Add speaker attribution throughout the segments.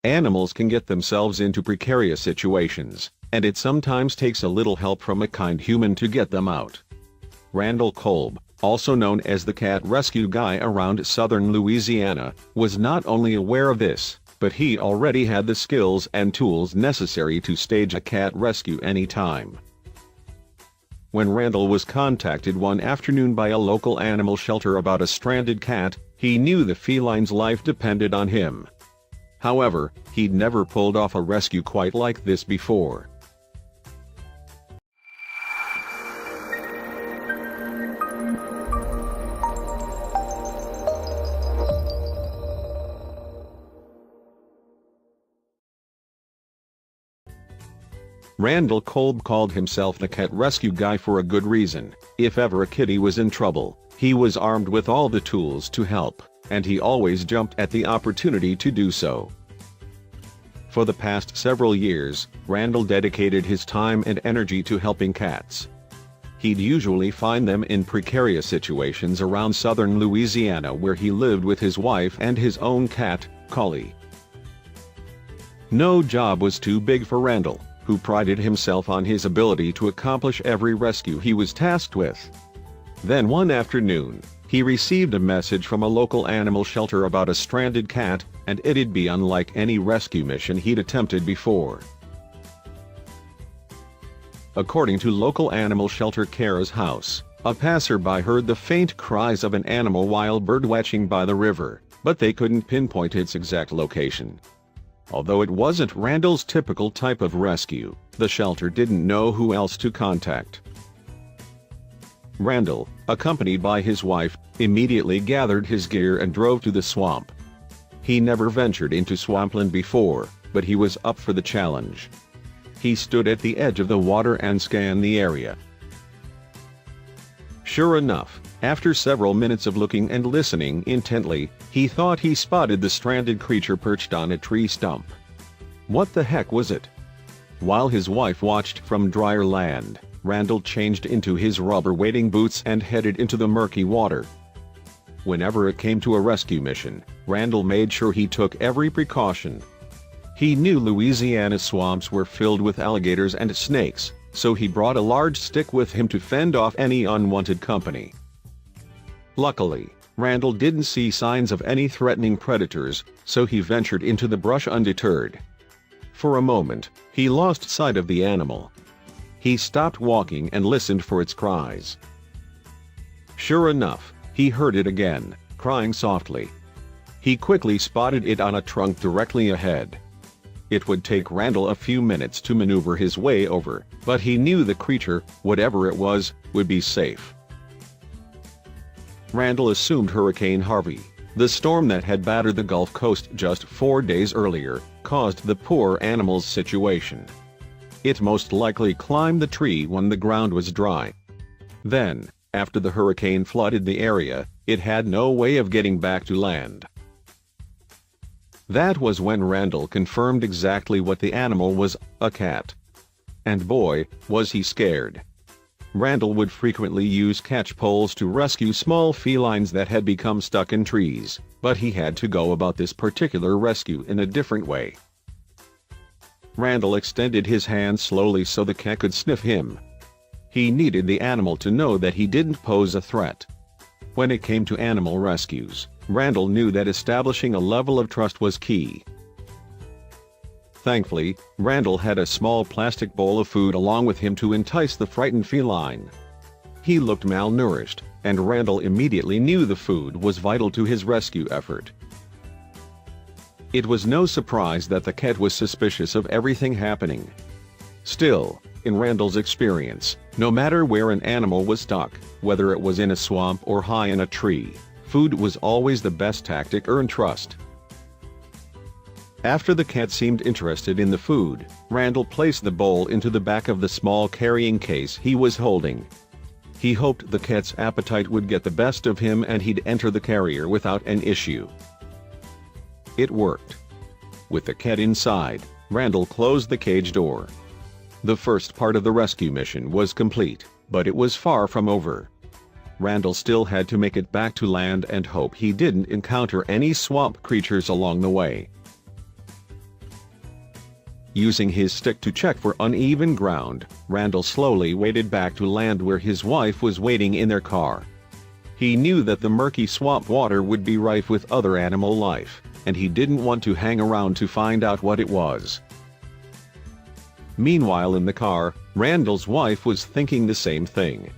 Speaker 1: Animals can get themselves into precarious situations, and it sometimes takes a little help from a kind human to get them out. Randall Kolb, also known as the cat rescue guy around southern Louisiana, was not only aware of this, but he already had the skills and tools necessary to stage a cat rescue anytime. When Randall was contacted one afternoon by a local animal shelter about a stranded cat, he knew the feline's life depended on him. However, he'd never pulled off a rescue quite like this before. Randall Kolb called himself the cat rescue guy for a good reason. If ever a kitty was in trouble, he was armed with all the tools to help, and he always jumped at the opportunity to do so. For the past several years, Randall dedicated his time and energy to helping cats. He'd usually find them in precarious situations around southern Louisiana, where he lived with his wife and his own cat, Collie. No job was too big for Randall, who prided himself on his ability to accomplish every rescue he was tasked with. Then one afternoon, he received a message from a local animal shelter about a stranded cat, and it'd be unlike any rescue mission he'd attempted before. According to local animal shelter Kara's House, a passerby heard the faint cries of an animal while birdwatching by the river, but they couldn't pinpoint its exact location. Although it wasn't Randall's typical type of rescue, the shelter didn't know who else to contact. Randall, accompanied by his wife, immediately gathered his gear and drove to the swamp. He never ventured into swampland before, but he was up for the challenge. He stood at the edge of the water and scanned the area. Sure enough, after several minutes of looking and listening intently, he thought he spotted the stranded creature perched on a tree stump. What the heck was it? While his wife watched from drier land, Randall changed into his rubber wading boots and headed into the murky water. Whenever it came to a rescue mission, Randall made sure he took every precaution. He knew Louisiana swamps were filled with alligators and snakes, so he brought a large stick with him to fend off any unwanted company. Luckily, Randall didn't see signs of any threatening predators, so he ventured into the brush undeterred. For a moment, he lost sight of the animal. He stopped walking and listened for its cries. Sure enough, he heard it again, crying softly. He quickly spotted it on a trunk directly ahead. It would take Randall a few minutes to maneuver his way over, but he knew the creature, whatever it was, would be safe. Randall assumed Hurricane Harvey, the storm that had battered the Gulf Coast just 4 days earlier, caused the poor animal's situation. It most likely climbed the tree when the ground was dry. Then, after the hurricane flooded the area, it had no way of getting back to land. That was when Randall confirmed exactly what the animal was, a cat. And boy, was he scared. Randall would frequently use catch poles to rescue small felines that had become stuck in trees, but he had to go about this particular rescue in a different way. Randall extended his hand slowly so the cat could sniff him. He needed the animal to know that he didn't pose a threat. When it came to animal rescues, Randall knew that establishing a level of trust was key. Thankfully, Randall had a small plastic bowl of food along with him to entice the frightened feline. He looked malnourished, and Randall immediately knew the food was vital to his rescue effort. It was no surprise that the cat was suspicious of everything happening. Still, in Randall's experience, no matter where an animal was stuck, whether it was in a swamp or high in a tree, food was always the best tactic to earn trust. After the cat seemed interested in the food, Randall placed the bowl into the back of the small carrying case he was holding. He hoped the cat's appetite would get the best of him and he'd enter the carrier without an issue. It worked. With the cat inside, Randall closed the cage door. The first part of the rescue mission was complete, but it was far from over. Randall still had to make it back to land and hope he didn't encounter any swamp creatures along the way. Using his stick to check for uneven ground, Randall slowly waded back to land where his wife was waiting in their car. He knew that the murky swamp water would be rife with other animal life, and he didn't want to hang around to find out what it was. Meanwhile in the car, Randall's wife was thinking the same thing.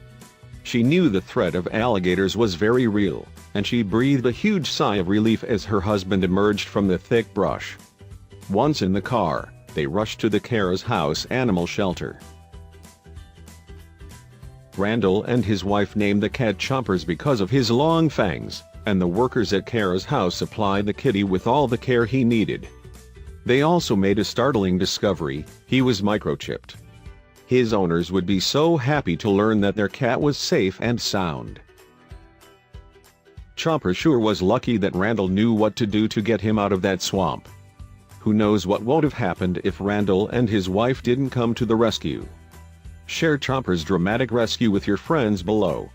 Speaker 1: She knew the threat of alligators was very real, and she breathed a huge sigh of relief as her husband emerged from the thick brush. Once in the car, they rushed to the Kara's house animal shelter. Randall and his wife named the cat Chompers because of his long fangs, and the workers at Kara's house supplied the kitty with all the care he needed. They also made a startling discovery: he was microchipped. His owners would be so happy to learn that their cat was safe and sound. Chomper sure was lucky that Randall knew what to do to get him out of that swamp. Who knows what would have happened if Randall and his wife didn't come to the rescue? Share Chomper's dramatic rescue with your friends below.